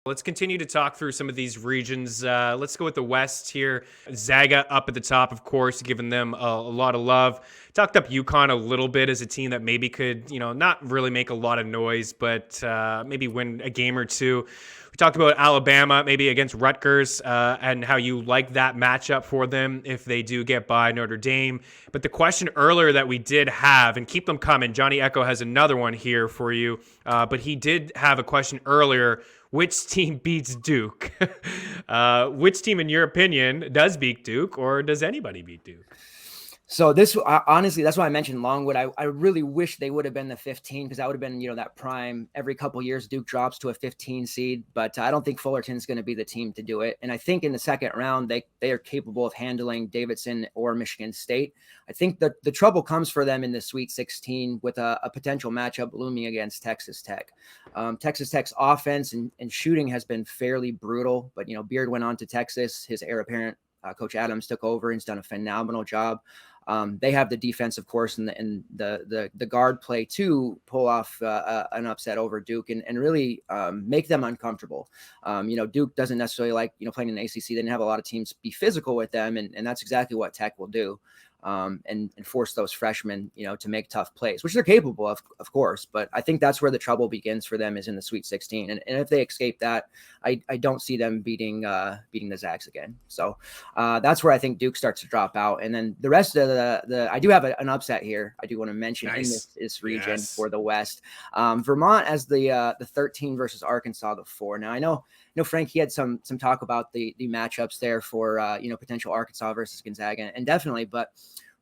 Let's continue to talk through some of these regions. Let's go with the West here. Zaga up at the top, of course, giving them a lot of love. Talked up UConn a little bit as a team that maybe could, not really make a lot of noise, but maybe win a game or two. We talked about Alabama, maybe against Rutgers, and how you like that matchup for them if they do get by Notre Dame. But the question earlier that we did have, and keep them coming, Johnny Echo has another one here for you, but he did have a question earlier. Which team beats Duke? Which team, in your opinion, does beat Duke, or does anybody beat Duke? So this, honestly, that's why I mentioned Longwood. I really wish they would have been the 15, because that would have been, that prime. Every couple of years, Duke drops to a 15 seed, but I don't think Fullerton's going to be the team to do it. And I think in the second round, they are capable of handling Davidson or Michigan State. I think that the trouble comes for them in the Sweet 16 with a potential matchup looming against Texas Tech. Texas Tech's offense and shooting has been fairly brutal, but, Beard went on to Texas. His heir apparent, Coach Adams, took over and has done a phenomenal job. They have the defense, of course, and the guard play to pull off an upset over Duke and really make them uncomfortable. Duke doesn't necessarily like, playing in the ACC. They didn't have a lot of teams be physical with them, and that's exactly what Tech will do. And force those freshmen, to make tough plays, which they're capable of course. But I think that's where the trouble begins for them, is in the Sweet 16. And if they escape that, I don't see them beating the Zags again. So that's where I think Duke starts to drop out. And then the rest of the I do have an upset here. I do want to mention in this region for the West. Vermont as the 13 versus Arkansas the 4. Now I know Frank, he had some talk about the matchups there for potential Arkansas versus Gonzaga, and definitely, but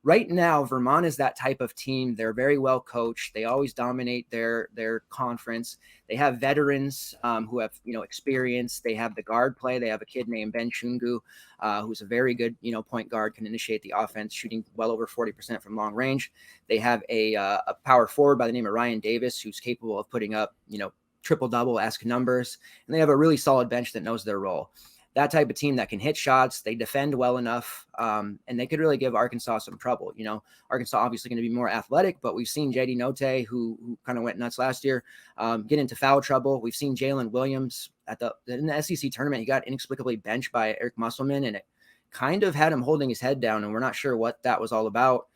right now Vermont is that type of team. They're very well coached. They always dominate their conference. They have veterans who have experience. They have the guard play. They have a kid named Ben Chungu, who's a very good point guard, can initiate the offense, shooting well over 40% from long range. They have a power forward by the name of Ryan Davis, who's capable of putting up triple-double-esque numbers, and they have a really solid bench that knows their role. That type of team that can hit shots, they defend well enough, and they could really give Arkansas some trouble. Arkansas obviously going to be more athletic, but we've seen JD Notae, who kind of went nuts last year, get into foul trouble. We've seen Jalen Williams in the SEC tournament. He got inexplicably benched by Eric Musselman, and it kind of had him holding his head down, and we're not sure what that was all about.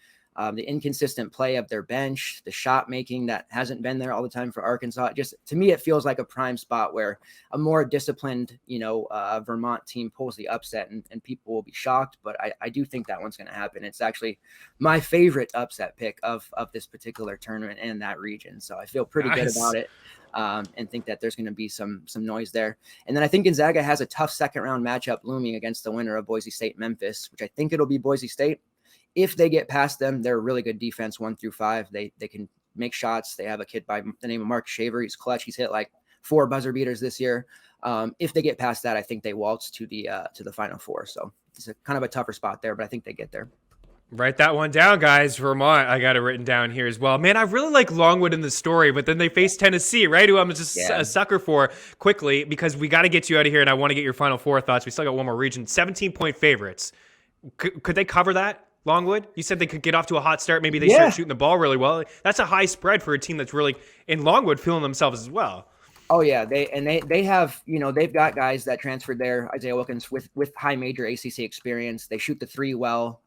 The inconsistent play of their bench, the shot making that hasn't been there all the time for Arkansas. To me, it feels like a prime spot where a more disciplined, Vermont team pulls the upset, and people will be shocked. But I do think that one's going to happen. It's actually my favorite upset pick of this particular tournament and that region. So I feel pretty good about it. And think that there's going to be some noise there. And then I think Gonzaga has a tough second round matchup looming against the winner of Boise State Memphis, which I think it'll be Boise State. If they get past them, they're a really good defense, 1 through 5. They can make shots. They have a kid by the name of Mark Shaver. He's clutch. He's hit like 4 buzzer beaters this year. If they get past that, I think they waltz to the Final Four. So it's kind of a tougher spot there, but I think they get there. Write that one down, guys. Vermont, I got it written down here as well. Man, I really like Longwood in the story, but then they face Tennessee, right? Who I'm just a sucker for quickly, because we got to get you out of here, and I want to get your Final Four thoughts. We still got one more region. 17-point favorites. Could they cover that? Longwood, you said they could get off to a hot start. Maybe they start shooting the ball really well. That's a high spread for a team that's really in Longwood feeling themselves as well. Oh yeah, they have they've got guys that transferred there. Isaiah Wilkins with high major ACC experience. They shoot the 3 well.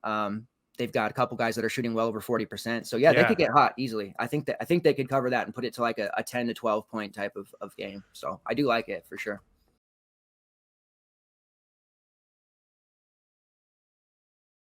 They've got a couple guys that are shooting well over 40%. So they could get hot easily. I think they could cover that and put it to like a 10 to 12 point type of game. So I do like it for sure.